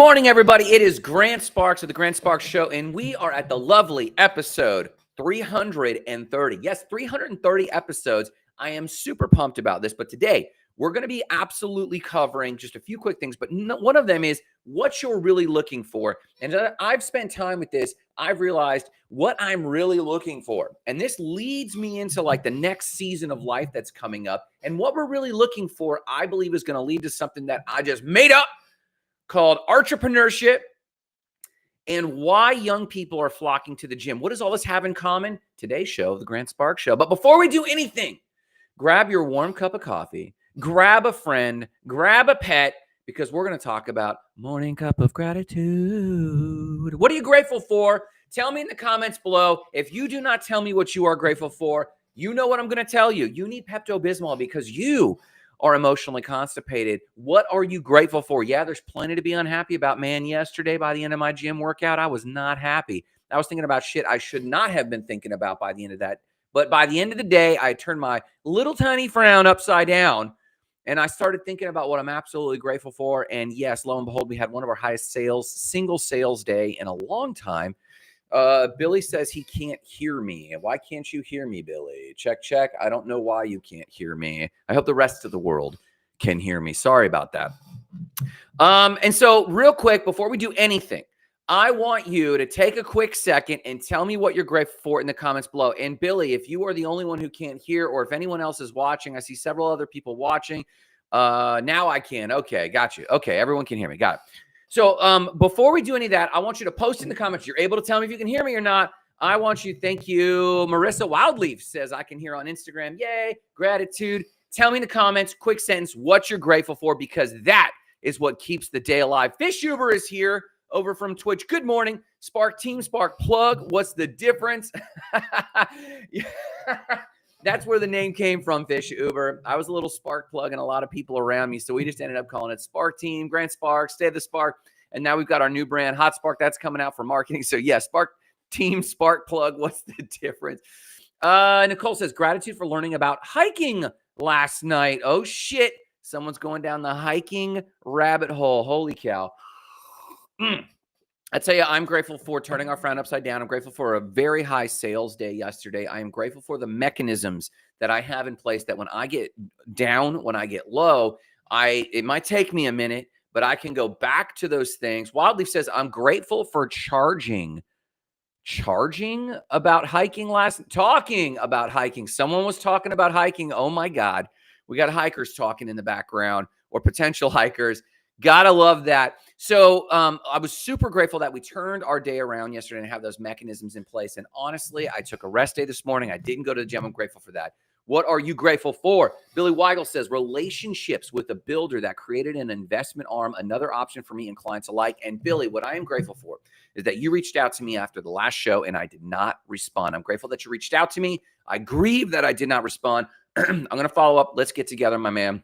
morning, everybody. It is Grant Sparks of the Grant Sparks Show, and we are at the lovely episode 330. Yes, 330 episodes. I am super pumped about this, but today we're going to be absolutely covering just a few quick things, but one of them is what you're really looking for. And I've spent time with this. I've realized what I'm really looking for. And this leads me into like the next season of life that's coming up. And what we're really looking for, I believe, is going to lead to something that I just made up called ARTrepreneurship, and why young people are flocking to the gym. What does all this have in common? Today's show, The Grant Sparks Show. But before we do anything, grab your warm cup of coffee, grab a friend, grab a pet, because we're going to talk about morning cup of gratitude. What are you grateful for? Tell me in the comments below. If you do not tell me what you are grateful for, you know what I'm going to tell you. You need Pepto-Bismol because you are emotionally constipated. What are you grateful for? Yeah, there's plenty to be unhappy about, man. Yesterday, by the end of my gym workout, I was not happy. I was thinking about shit I should not have been thinking about by the end of that. But by the end of the day, I turned my little tiny frown upside down, and I started thinking about what I'm absolutely grateful for. And yes, lo and behold, we had one of our highest single sales day in a long time. Billy says he can't hear me. Why can't you hear me, Billy? Check, check. I don't know why you can't hear me. I hope the rest of the world can hear me. Sorry about that. And so real quick, before we do anything, I want you to take a quick second and tell me what you're grateful for in the comments below. And Billy, if you are the only one who can't hear, or if anyone else is watching, I see several other people watching. Now I can. Okay, got you. Okay, everyone can hear me. Got it. So before we do any of that, I want you to post in the comments. You're able to tell me if you can hear me or not. I want you, thank you. Marissa Wildleaf says, I can hear on Instagram. Yay, gratitude. Tell me in the comments, quick sentence, what you're grateful for, because that is what keeps the day alive. Fish Uber is here over from Twitch. Good morning. Spark Team, Spark Plug. What's the difference? That's where the name came from, Fish Uber. I was a little spark plug and a lot of people around me, so we just ended up calling it Spark Team, Grant Spark, Stay the Spark, and now we've got our new brand, Hot Spark, that's coming out for marketing. So yeah, Spark Team, Spark Plug, what's the difference? Nicole says, gratitude for learning about hiking last night. Oh shit, someone's going down the hiking rabbit hole. Holy cow. I tell you, I'm grateful for turning our frown upside down. I'm grateful for a very high sales day yesterday. I am grateful for the mechanisms that I have in place that when I get down, when I get low, it might take me a minute, but I can go back to those things. Wildleaf says, I'm grateful for charging about hiking talking about hiking. Someone was talking about hiking. Oh my God. We got hikers talking in the background, or potential hikers. Gotta love that. So I was super grateful that we turned our day around yesterday and have those mechanisms in place. And honestly, I took a rest day this morning. I didn't go to the gym. I'm grateful for that. What are you grateful for? Billy Weigel says, relationships with a builder that created an investment arm, another option for me and clients alike. And Billy, what I am grateful for is that you reached out to me after the last show and I did not respond. I'm grateful that you reached out to me. I grieve that I did not respond. I'm going to follow up. Let's get together, my man.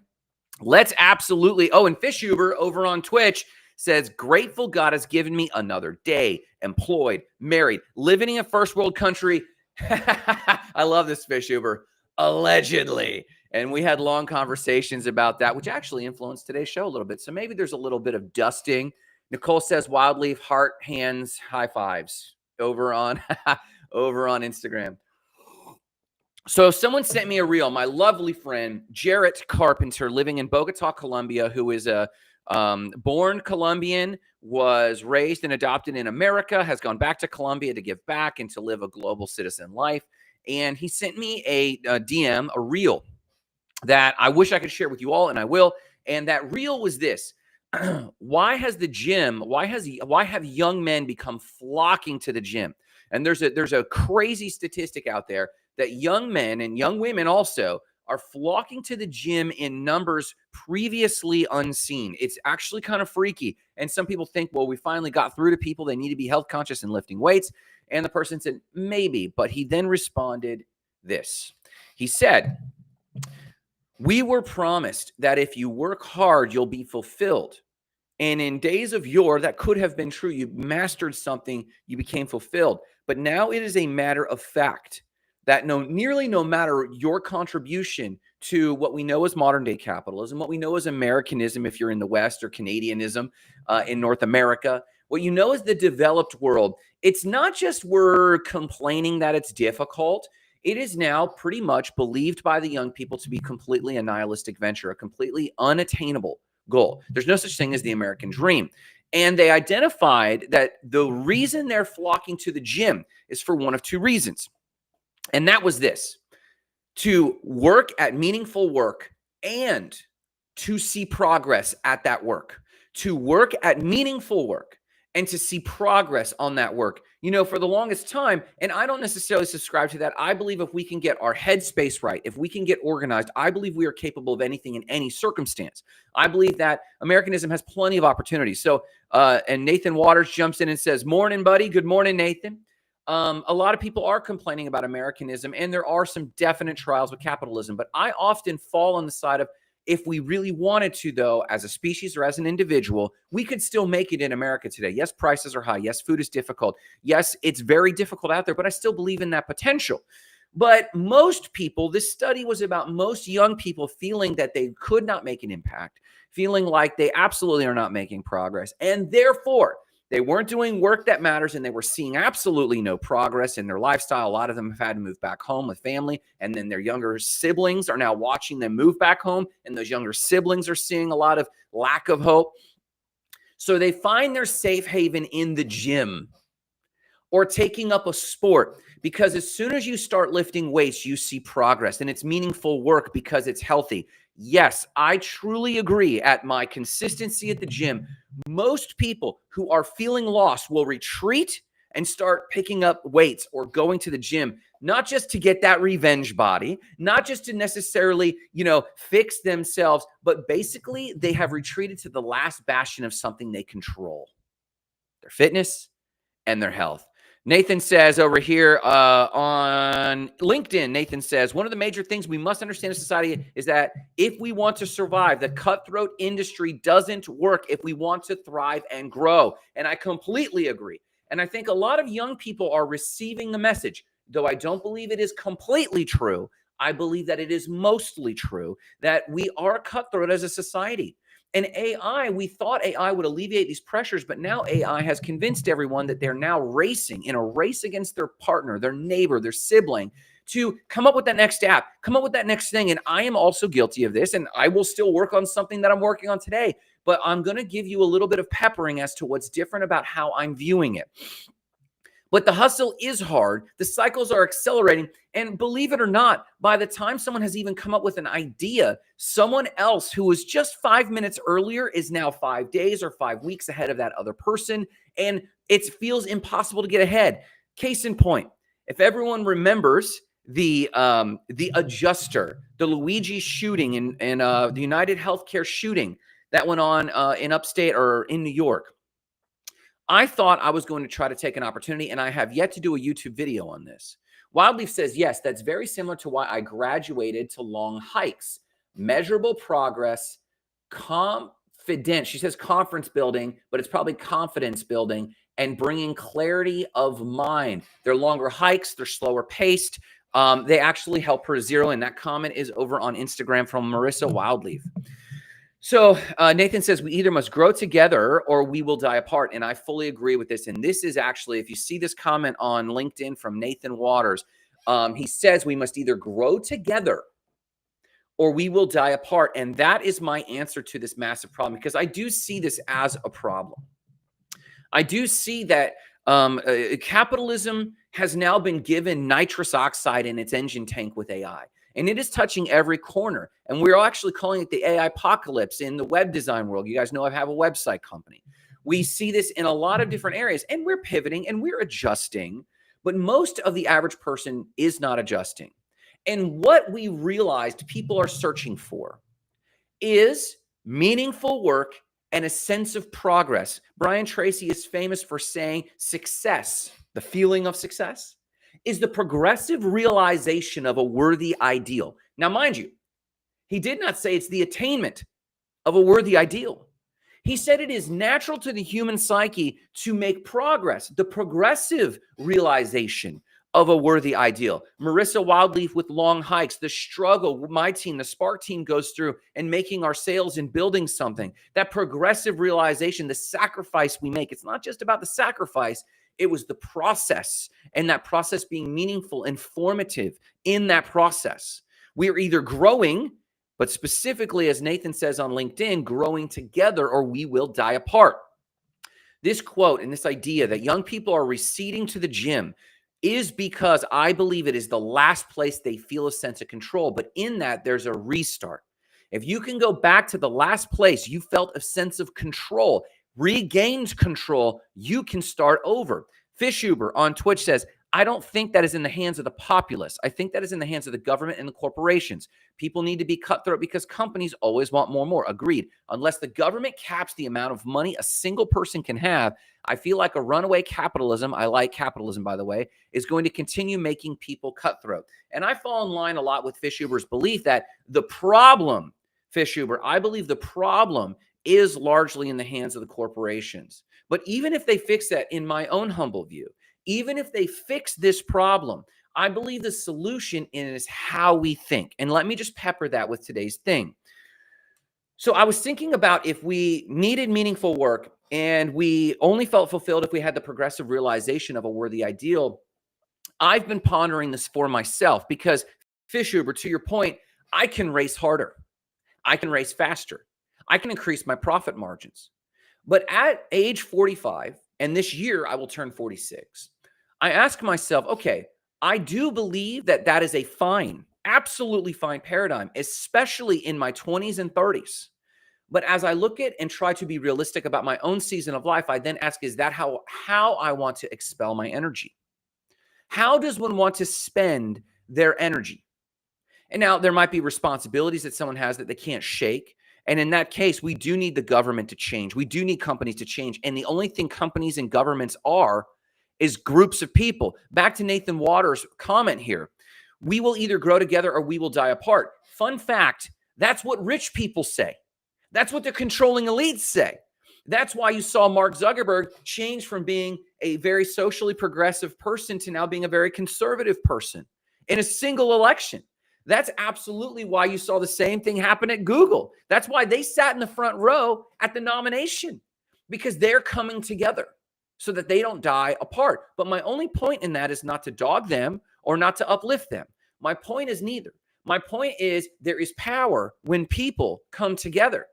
Let's absolutely. Oh, and Fish Uber over on Twitch says, grateful God has given me another day, employed, married, living in a first world country. I love this, Fish Uber. Allegedly. And we had long conversations about that, which actually influenced today's show a little bit. So maybe there's a little bit of dusting. Nicole says, Wildleaf, heart, hands, high fives over on Instagram. So someone sent me a reel. My lovely friend, Jarrett Carpenter, living in Bogota, Colombia, who is a born Colombian, was raised and adopted in America, has gone back to Colombia to give back and to live a global citizen life. And he sent me a DM, a reel that I wish I could share with you all, and I will. And that reel was this. Why have young men become flocking to the gym? And there's a crazy statistic out there that young men and young women also are flocking to the gym in numbers previously unseen. It's actually kind of freaky. And some people think, well, we finally got through to people. They need to be health conscious and lifting weights. And the person said, maybe. But he then responded this. He said, we were promised that if you work hard, you'll be fulfilled. And in days of yore, that could have been true. You mastered something, you became fulfilled. But now it is a matter of fact that nearly no matter your contribution, to what we know as modern day capitalism, what we know as Americanism if you're in the West, or Canadianism in North America, what you know is the developed world. It's not just we're complaining that it's difficult. It is now pretty much believed by the young people to be completely a nihilistic venture, a completely unattainable goal. There's no such thing as the American dream. And they identified that the reason they're flocking to the gym is for one of two reasons. And that was this: to work at meaningful work and to see progress at that work. To work at meaningful work and to see progress on that work. You know, for the longest time, and I don't necessarily subscribe to that, I believe if we can get our headspace right, if we can get organized, I believe we are capable of anything in any circumstance. I believe that Americanism has plenty of opportunities. So, and Nathan Waters jumps in and says, "Morning, buddy." Good morning, Nathan. A lot of people are complaining about Americanism, and there are some definite trials with capitalism. But I often fall on the side of, if we really wanted to, though, as a species or as an individual, we could still make it in America today. Yes, prices are high. Yes, food is difficult. Yes, it's very difficult out there, but I still believe in that potential. But most people, this study was about most young people feeling that they could not make an impact, feeling like they absolutely are not making progress, and therefore they weren't doing work that matters, and they were seeing absolutely no progress in their lifestyle. A lot of them have had to move back home with family, and then their younger siblings are now watching them move back home, and those younger siblings are seeing a lot of lack of hope. So they find their safe haven in the gym or taking up a sport, because as soon as you start lifting weights, you see progress, and it's meaningful work because it's healthy. Yes, I truly agree. At my consistency at the gym, most people who are feeling lost will retreat and start picking up weights or going to the gym, not just to get that revenge body, not just to necessarily, fix themselves, but basically they have retreated to the last bastion of something they control: their fitness and their health. Nathan says over here on LinkedIn, Nathan says, one of the major things we must understand as society is that if we want to survive, the cutthroat industry doesn't work if we want to thrive and grow. And I completely agree. And I think a lot of young people are receiving the message, though I don't believe it is completely true. I believe that it is mostly true, that we are cutthroat as a society. And AI, we thought AI would alleviate these pressures, but now AI has convinced everyone that they're now racing in a race against their partner, their neighbor, their sibling, to come up with that next app, come up with that next thing. And I am also guilty of this, and I will still work on something that I'm working on today, but I'm going to give you a little bit of peppering as to what's different about how I'm viewing it. But the hustle is hard. The cycles are accelerating. And believe it or not, by the time someone has even come up with an idea, someone else who was just 5 minutes earlier is now 5 days or 5 weeks ahead of that other person. And it feels impossible to get ahead. Case in point, if everyone remembers the adjuster, the Luigi shooting and the United Healthcare shooting that went on in upstate or in New York, I thought I was going to try to take an opportunity, and I have yet to do a YouTube video on this. Wildleaf says, yes, that's very similar to why I graduated to long hikes. Measurable progress, confidence. She says conference building, but it's probably confidence building and bringing clarity of mind. They're longer hikes. They're slower paced. They actually help her zero in. That comment is over on Instagram from Marissa Wildleaf. So Nathan says, we either must grow together or we will die apart. And I fully agree with this. And this is actually, if you see this comment on LinkedIn from Nathan Waters, he says we must either grow together or we will die apart. And that is my answer to this massive problem, because I do see this as a problem. I do see that capitalism has now been given nitrous oxide in its engine tank with AI. And it is touching every corner. And we're actually calling it the AI apocalypse in the web design world. You guys know I have a website company. We see this in a lot of different areas, and we're pivoting and we're adjusting. But most of the average person is not adjusting. And what we realized people are searching for is meaningful work and a sense of progress. Brian Tracy is famous for saying success, the feeling of success, is the progressive realization of a worthy ideal. Now, mind you, he did not say it's the attainment of a worthy ideal. He said it is natural to the human psyche to make progress, the progressive realization of a worthy ideal. Marissa Wildleaf with Long Hikes, the struggle my team, the Spark team, goes through in making our sales and building something. That progressive realization, the sacrifice we make. It's not just about the sacrifice. It was the process, and that process being meaningful, informative in that process. We are either growing, but specifically, as Nathan says on LinkedIn, growing together, or we will die apart. This quote and this idea that young people are receding to the gym is because I believe it is the last place they feel a sense of control. But in that, there's a restart. If you can go back to the last place you felt a sense of control, regained control, you can start over. Fishuber on Twitch says, I don't think that is in the hands of the populace. I think that is in the hands of the government and the corporations. People need to be cutthroat because companies always want more and more. Agreed. Unless the government caps the amount of money a single person can have, I feel like a runaway capitalism, I like capitalism, by the way, is going to continue making people cutthroat. And I fall in line a lot with Fishuber's belief that the problem, Fishuber, I believe the problem is largely in the hands of the corporations. But even if they fix that, in my own humble view, even if they fix this problem, I believe the solution is how we think. And let me just pepper that with today's thing. So I was thinking about if we needed meaningful work and we only felt fulfilled if we had the progressive realization of a worthy ideal. I've been pondering this for myself because, Fishuber, to your point, I can race harder. I can race faster. I can increase my profit margins. But at age 45, and this year I will turn 46, I ask myself, okay, I do believe that that is a fine, absolutely fine paradigm, especially in my 20s and 30s. But as I look at and try to be realistic about my own season of life, I then ask, is that how I want to expel my energy? How does one want to spend their energy? And now there might be responsibilities that someone has that they can't shake. And in that case, we do need the government to change. We do need companies to change. And the only thing companies and governments are is groups of people. Back to Nathan Waters' comment here. We will either grow together or we will die apart. Fun fact, that's what rich people say. That's what the controlling elites say. That's why you saw Mark Zuckerberg change from being a very socially progressive person to now being a very conservative person in a single election. That's absolutely why you saw the same thing happen at Google. That's why they sat in the front row at the nomination, because they're coming together so that they don't die apart. But my only point in that is not to dog them or not to uplift them. My point is neither. My point is there is power when people come together.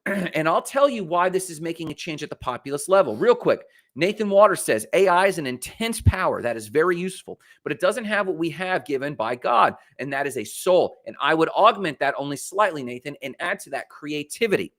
And I'll tell you why this is making a change at the populace level. Real quick, Nathan Waters says, AI is an intense power that is very useful, but it doesn't have what we have given by God, and that is a soul. And I would augment that only slightly, Nathan, and add to that creativity.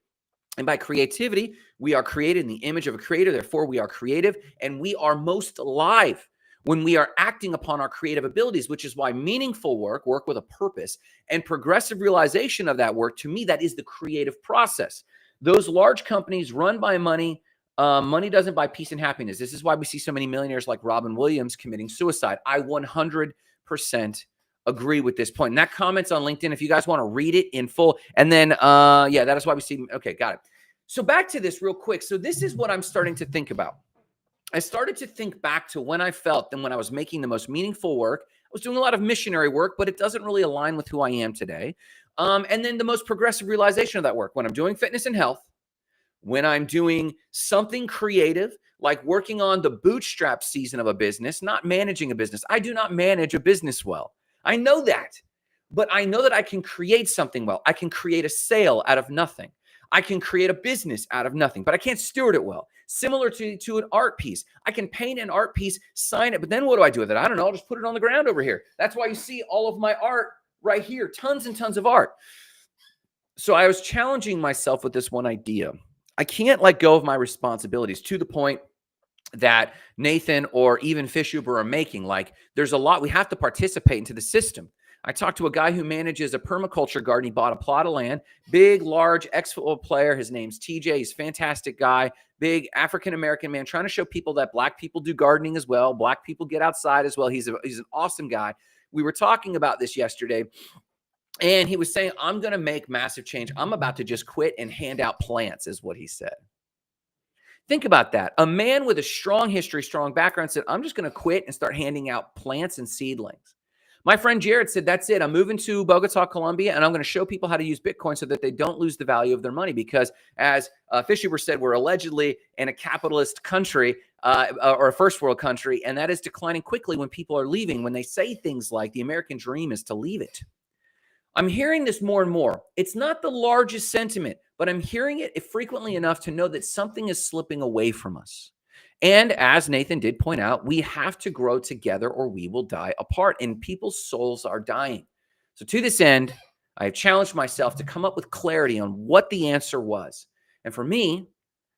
And by creativity, we are created in the image of a creator. Therefore, we are creative, and we are most alive when we are acting upon our creative abilities, which is why meaningful work with a purpose, and progressive realization of that work, to me, that is the creative process. Those large companies run by money. Money doesn't buy peace and happiness. This is why we see so many millionaires like Robin Williams committing suicide. I 100% agree with this point. And that comment's on LinkedIn if you guys want to read it in full. And then, yeah, that is why we see. Okay, got it. So back to this real quick. So this is what I'm starting to think about. I started to think back to when I felt and when I was making the most meaningful work. I was doing a lot of missionary work, but it doesn't really align with who I am today. And then the most progressive realization of that work, when I'm doing fitness and health, when I'm doing something creative, like working on the bootstrap season of a business, not managing a business. I do not manage a business well. I know that, but I know that I can create something well. I can create a sale out of nothing. I can create a business out of nothing, but I can't steward it well. Similar to an art piece. I can paint an art piece, sign it, but then what do I do with it? I don't know. I'll just put it on the ground over here. That's why you see all of my art right here, tons and tons of art. So I was challenging myself with this one idea. I can't let go of my responsibilities to the point that Nathan or even Fishuber are making. Like, there's a lot, we have to participate into the system. I talked to a guy who manages a permaculture garden. He bought a plot of land, big, large ex-football player. His name's TJ. He's a fantastic guy, big African-American man, trying to show people that Black people do gardening as well. Black people get outside as well. He's an awesome guy. We were talking about this yesterday, and he was saying, I'm going to make massive change. I'm about to just quit and hand out plants, is what he said. Think about that. A man with a strong history, strong background said, I'm just going to quit and start handing out plants and seedlings. My friend Jared said, that's it. I'm moving to Bogota, Colombia, and I'm going to show people how to use Bitcoin so that they don't lose the value of their money. Because as Fisher said, we're allegedly in a capitalist country or a first world country, and that is declining quickly when people are leaving, when they say things like the American dream is to leave it. I'm hearing this more and more. It's not the largest sentiment, but I'm hearing it frequently enough to know that something is slipping away from us. And as Nathan did point out, we have to grow together or we will die apart, and people's souls are dying. So to this end, I have challenged myself to come up with clarity on what the answer was. And for me,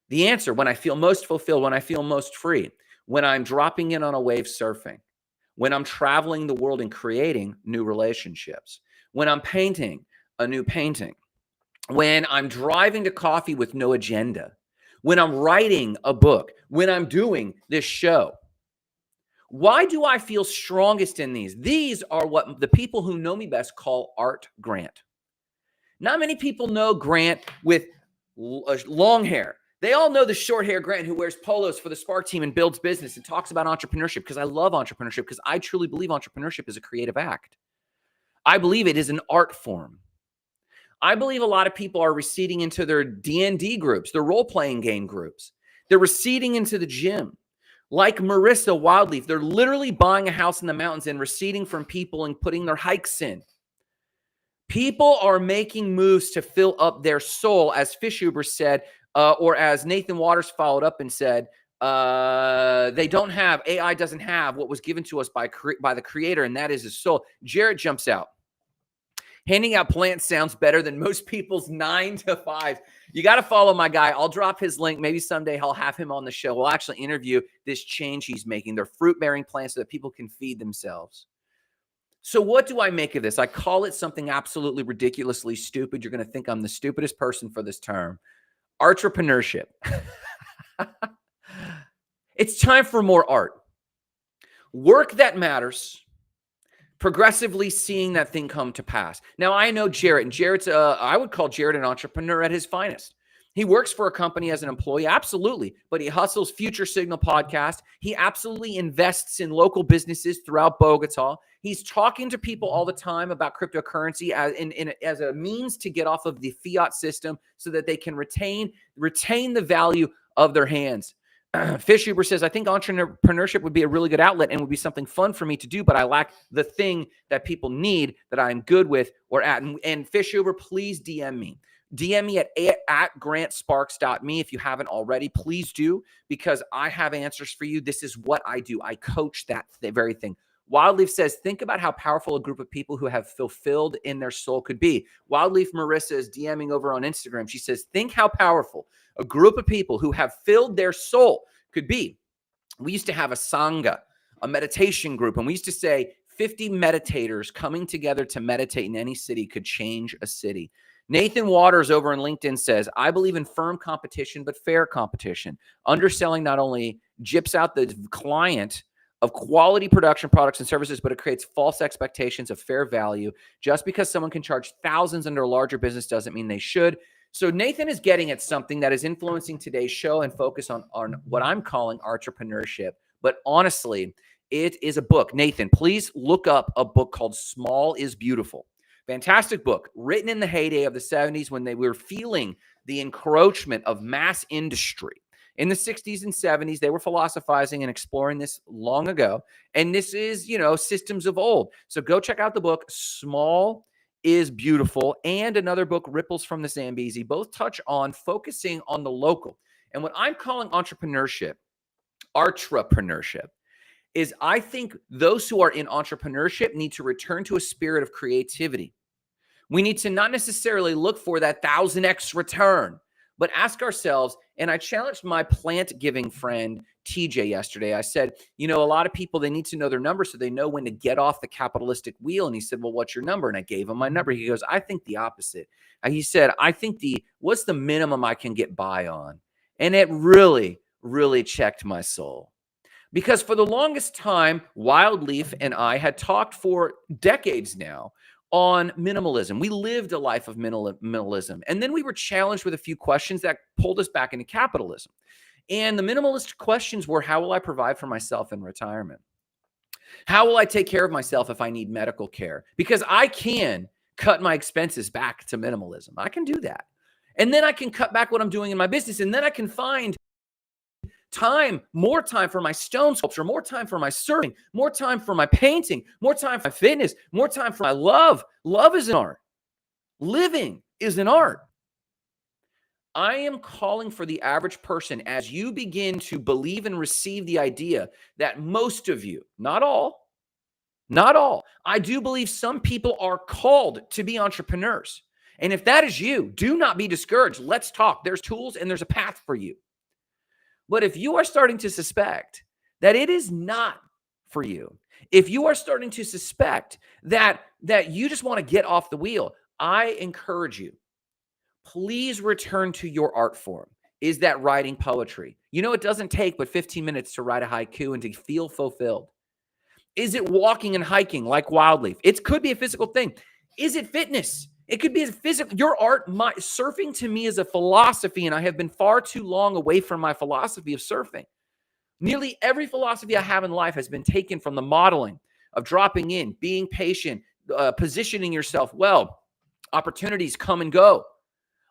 the answer, when I feel most fulfilled, when I feel most free, when I'm dropping in on a wave surfing, when I'm traveling the world and creating new relationships, when I'm painting a new painting, when I'm driving to coffee with no agenda, when I'm writing a book, when I'm doing this show. Why do I feel strongest in these? These are what the people who know me best call Art Grant. Not many people know Grant with long hair. They all know the short hair Grant who wears polos for the Spark team and builds business and talks about entrepreneurship, because I love entrepreneurship, because I truly believe entrepreneurship is a creative act. I believe it is an art form. I believe a lot of people are receding into their D&D groups, their role-playing game groups. They're receding into the gym. Like Marissa Wildleaf, they're literally buying a house in the mountains and receding from people and putting their hikes in. People are making moves to fill up their soul, as Fishuber said, or as Nathan Waters followed up and said, AI doesn't have what was given to us by the creator, and that is his soul. Jared jumps out. Handing out plants sounds better than most people's 9 to 5. You got to follow my guy. I'll drop his link. Maybe someday I'll have him on the show. We'll actually interview this change he's making. They're fruit-bearing plants so that people can feed themselves. So what do I make of this? I call it something absolutely ridiculously stupid. You're going to think I'm the stupidest person for this term. ARTrepreneurship. It's time for more art. Work that matters. Progressively seeing that thing come to pass. Now, I know Jared, and Jared's, I would call Jared an entrepreneur at his finest. He works for a company as an employee, absolutely, but he hustles Future Signal podcast. He absolutely invests in local businesses throughout Bogota. He's talking to people all the time about cryptocurrency as a means to get off of the fiat system so that they can retain the value of their hands. Fishuber says, I think entrepreneurship would be a really good outlet and would be something fun for me to do, but I lack the thing that people need that I'm good with or at. And Fishuber, please DM me. DM me at grantsparks.me if you haven't already. Please do, because I have answers for you. This is what I do. I coach that very thing. Wildleaf says, think about how powerful a group of people who have fulfilled in their soul could be. Wildleaf Marissa is DMing over on Instagram. She says, think how powerful a group of people who have filled their soul could be. We used to have a Sangha, a meditation group, and we used to say 50 meditators coming together to meditate in any city could change a city. Nathan Waters over on LinkedIn says, I believe in firm competition, but fair competition. Underselling not only gyps out the client of quality production products and services, but it creates false expectations of fair value. Just because someone can charge thousands under a larger business doesn't mean they should. So Nathan is getting at something that is influencing today's show and focus on what I'm calling entrepreneurship. But honestly, it is a book. Nathan, please look up a book called Small is Beautiful. Fantastic book, written in the heyday of the 70s when they were feeling the encroachment of mass industry. In the 60s and 70s, they were philosophizing and exploring this long ago. And this is, systems of old. So go check out the book, Small is Beautiful, and another book, Ripples from the Zambezi. Both touch on focusing on the local. And what I'm calling ARTrepreneurship, is I think those who are in entrepreneurship need to return to a spirit of creativity. We need to not necessarily look for that 1000x return, but ask ourselves, and I challenged my plant giving friend, TJ, yesterday. I said, a lot of people, they need to know their number so they know when to get off the capitalistic wheel. And he said, well, what's your number? And I gave him my number. He goes, I think the opposite. He said, I think what's the minimum I can get by on? And it really, really checked my soul. Because for the longest time, Wildleaf and I had talked for decades now on minimalism. We lived a life of minimalism. And then we were challenged with a few questions that pulled us back into capitalism. And the minimalist questions were, how will I provide for myself in retirement? How will I take care of myself if I need medical care? Because I can cut my expenses back to minimalism. I can do that. And then I can cut back what I'm doing in my business. And then I can find time, more time for my stone sculpture, more time for my surfing, more time for my painting, more time for my fitness, more time for my love. Love is an art. Living is an art. I am calling for the average person as you begin to believe and receive the idea that most of you, not all, I do believe some people are called to be entrepreneurs. And if that is you, do not be discouraged. Let's talk. There's tools and there's a path for you. But if you are starting to suspect that it is not for you, if you are starting to suspect that you just want to get off the wheel, I encourage you, please return to your art form. Is that writing poetry? You know, it doesn't take but 15 minutes to write a haiku and to feel fulfilled. Is it walking and hiking like Wildleaf? It could be a physical thing. Is it fitness? It could be a physical. Your art, surfing to me is a philosophy, and I have been far too long away from my philosophy of surfing. Nearly every philosophy I have in life has been taken from the modeling of dropping in, being patient, positioning yourself well. Opportunities come and go.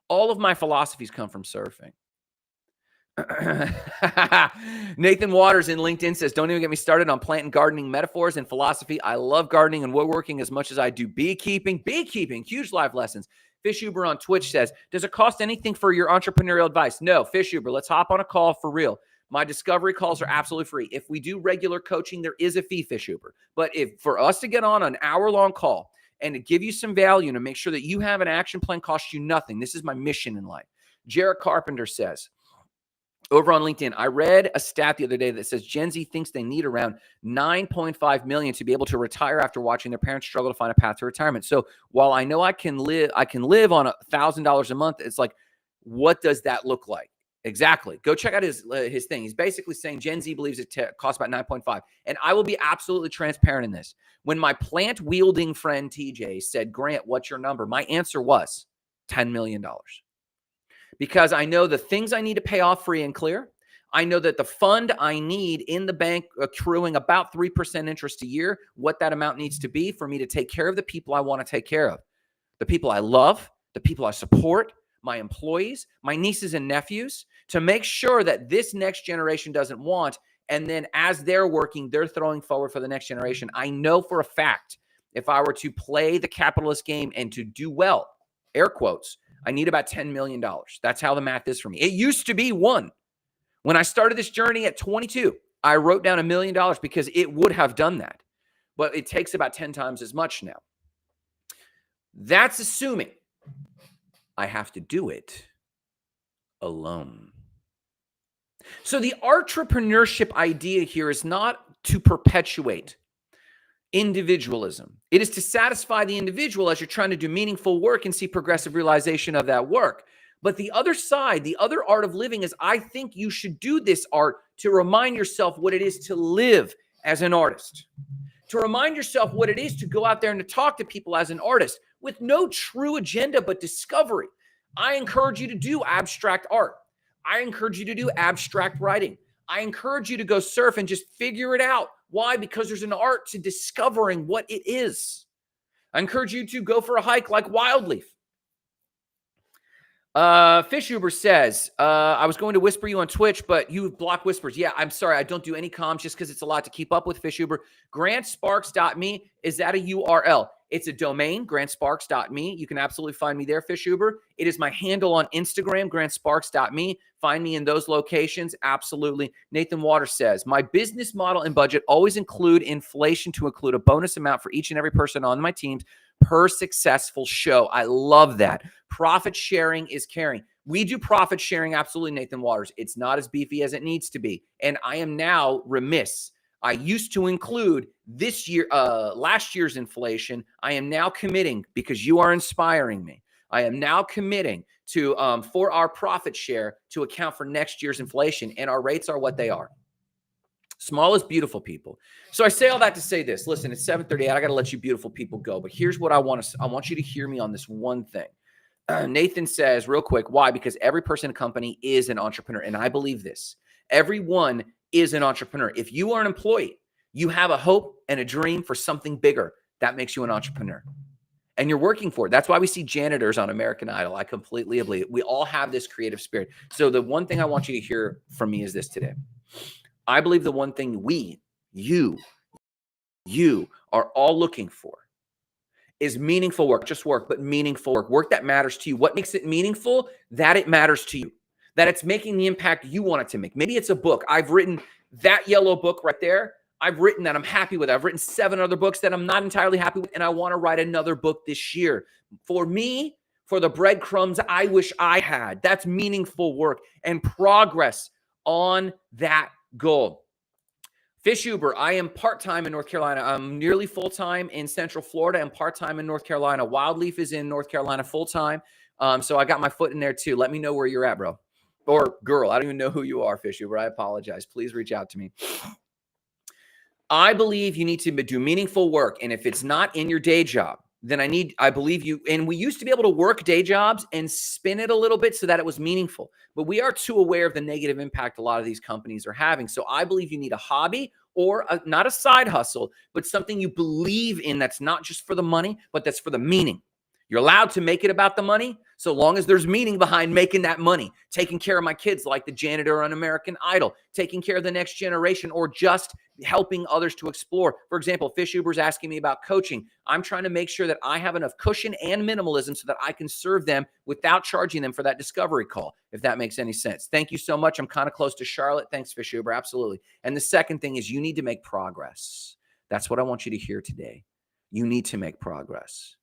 All of my philosophies come from surfing. Nathan Waters in LinkedIn says, don't even get me started on plant and gardening metaphors and philosophy. I love gardening and woodworking as much as I do beekeeping. Huge life lessons. Fish Huber on Twitch says, does it cost anything for your entrepreneurial advice? No, Fish Huber, let's hop on a call for real. My discovery calls are absolutely free. If we do regular coaching, there is a fee, Fish Huber. But if for us to get on an hour-long call and to give you some value and to make sure that you have an action plan costs you nothing. This is my mission in life. Jarrett Carpenter says, over on LinkedIn, I read a stat the other day that says Gen Z thinks they need around 9.5 million to be able to retire after watching their parents struggle to find a path to retirement. So while I know I can live on $1,000 a month, it's like, what does that look like? Exactly. Go check out his thing. He's basically saying Gen Z believes it costs about 9.5. And I will be absolutely transparent in this. When my plant wielding friend TJ said, Grant, what's your number? My answer was $10 million. Because I know the things I need to pay off free and clear. I know that the fund I need in the bank accruing about 3% interest a year, what that amount needs to be for me to take care of the people I want to take care of. The people I love, the people I support, my employees, my nieces and nephews, to make sure that this next generation doesn't want. And then as they're working, they're throwing forward for the next generation. I know for a fact, if I were to play the capitalist game and to do well, air quotes, I need about $10 million. That's how the math is for me. It used to be one. When I started this journey at 22, I wrote down $1 million because it would have done that. But it takes about 10 times as much now. That's assuming I have to do it alone. So the ARTrepreneurship idea here is not to perpetuate individualism. It is to satisfy the individual as you're trying to do meaningful work and see progressive realization of that work. But the other side, the other art of living is I think you should do this art to remind yourself what it is to live as an artist, to remind yourself what it is to go out there and to talk to people as an artist with no true agenda but discovery. I encourage you to do abstract art. I encourage you to do abstract writing. I encourage you to go surf and just figure it out. Why? Because there's an art to discovering what it is. I encourage you to go for a hike like Wildleaf. Fish Huber says, I was going to whisper you on Twitch, but you block whispers. Yeah, I'm sorry. I don't do any comms just because it's a lot to keep up with, Fish Huber. GrantSparks.me, is that a URL? It's a domain, GrantSparks.me. You can absolutely find me there, Fish Huber. It is my handle on Instagram, GrantSparks.me. Find me in those locations. Absolutely. Nathan Waters says, my business model and budget always include inflation to include a bonus amount for each and every person on my teams per successful show. I love that. Profit sharing is caring. We do profit sharing. Absolutely, Nathan Waters. It's not as beefy as it needs to be. And I am now remiss. I used to include this year, last year's inflation. I am now committing, because you are inspiring me, I am now committing to, for our profit share to account for next year's inflation. And our rates are what they are. Small is beautiful, people. So I say all that to say this. Listen, it's 7:38. I got to let you beautiful people go. But here's what I want you to hear me on this one thing. Nathan says real quick, why? Because every person in a company is an entrepreneur. And I believe this. Everyone is an entrepreneur. If you are an employee, you have a hope and a dream for something bigger. That makes you an entrepreneur. And you're working for it. That's why we see janitors on American Idol. I completely believe it. We all have this creative spirit. So the one thing I want you to hear from me is this today. I believe the one thing you are all looking for is meaningful work, just work, but meaningful work that matters to you. What makes it meaningful? That it matters to you, that it's making the impact you want it to make. Maybe it's a book. I've written that yellow book right there. I've written that I'm happy with. I've written 7 other books that I'm not entirely happy with, and I want to write another book this year. For me, for the breadcrumbs I wish I had, that's meaningful work and progress on that goal. Fish Uber, I am part-time in North Carolina. I'm nearly full-time in Central Florida and part-time in North Carolina. Wildleaf is in North Carolina full-time. So I got my foot in there too. Let me know where you're at, bro. Or girl. I don't even know who you are, Fish Uber. I apologize. Please reach out to me. I believe you need to do meaningful work. And if it's not in your day job, then I believe you. And we used to be able to work day jobs and spin it a little bit so that it was meaningful. But we are too aware of the negative impact a lot of these companies are having. So I believe you need a hobby or not a side hustle, but something you believe in that's not just for the money, but that's for the meaning. You're allowed to make it about the money so long as there's meaning behind making that money. Taking care of my kids like the janitor on American Idol, taking care of the next generation, or just helping others to explore. For example, Fish Uber's asking me about coaching. I'm trying to make sure that I have enough cushion and minimalism so that I can serve them without charging them for that discovery call, if that makes any sense. Thank you so much. I'm kind of close to Charlotte. Thanks, Fish Uber. Absolutely. And the second thing is you need to make progress. That's what I want you to hear today. You need to make progress.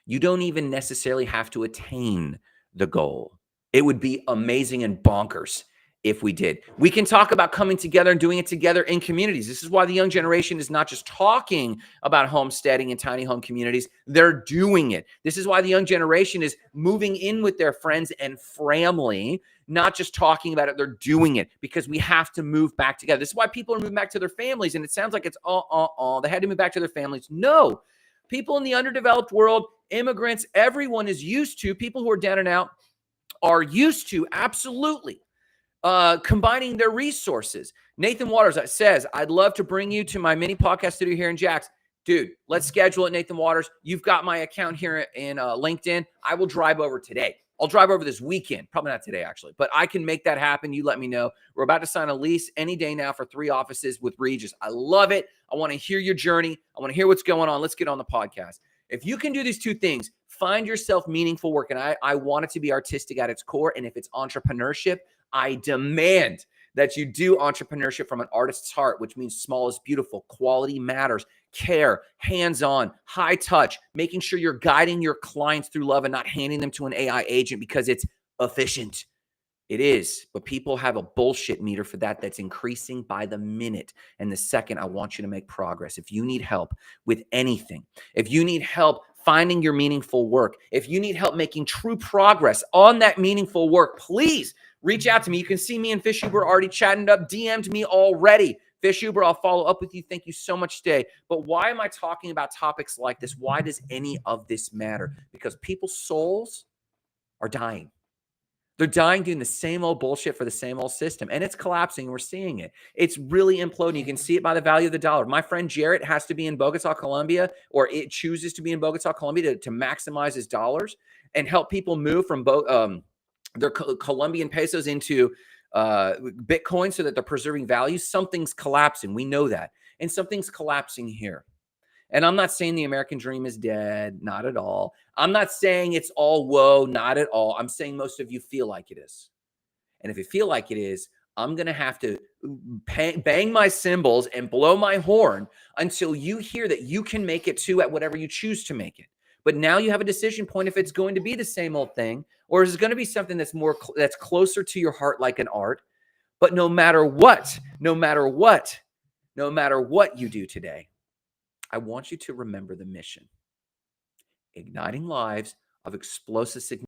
You don't even necessarily have to attain the goal. It would be amazing and bonkers if we did. We can talk about coming together and doing it together in communities. This is why the young generation is not just talking about homesteading and tiny home communities. They're doing it. This is why the young generation is moving in with their friends and family, not just talking about it. They're doing it because we have to move back together. This is why people are moving back to their families. And it sounds like it's they had to move back to their families. No. People in the underdeveloped world, immigrants, everyone is used to, people who are down and out are used to absolutely combining their resources. Nathan Waters says, I'd love to bring you to my mini podcast studio here in Jax. Dude, let's schedule it, Nathan Waters. You've got my account here in LinkedIn. I will drive over today. I'll drive over this weekend. Probably not today, actually. But I can make that happen. You let me know. We're about to sign a lease any day now for 3 offices with Regis. I love it. I want to hear your journey. I want to hear what's going on. Let's get on the podcast. If you can do these 2 things, find yourself meaningful work. And I want it to be artistic at its core. And if it's entrepreneurship, I demand that you do entrepreneurship from an artist's heart, which means small is beautiful, quality matters, care, hands-on, high touch, making sure you're guiding your clients through love and not handing them to an AI agent because it's efficient. It is, but people have a bullshit meter for that that's increasing by the minute. And the second, I want you to make progress. If you need help with anything, if you need help finding your meaningful work, if you need help making true progress on that meaningful work, please reach out to me. You can see me and Fish Uber already chatting up, DM'd me already. Fish Uber, I'll follow up with you. Thank you so much today. But why am I talking about topics like this? Why does any of this matter? Because people's souls are dying. They're dying doing the same old bullshit for the same old system. And it's collapsing. We're seeing it. It's really imploding. You can see it by the value of the dollar. My friend Jarrett has to be in Bogota, Colombia, or it chooses to be in Bogota, Colombia to maximize his dollars and help people move from their Colombian pesos into Bitcoin so that they're preserving value. Something's collapsing. We know that. And something's collapsing here. And I'm not saying the American dream is dead. Not at all. I'm not saying it's all woe. Not at all. I'm saying most of you feel like it is. And if you feel like it is, I'm going to have to bang my cymbals and blow my horn until you hear that you can make it too at whatever you choose to make it. But now you have a decision point if it's going to be the same old thing, or is it going to be something that's that's closer to your heart, like an art. But no matter what you do today, I want you to remember the mission: igniting lives of explosive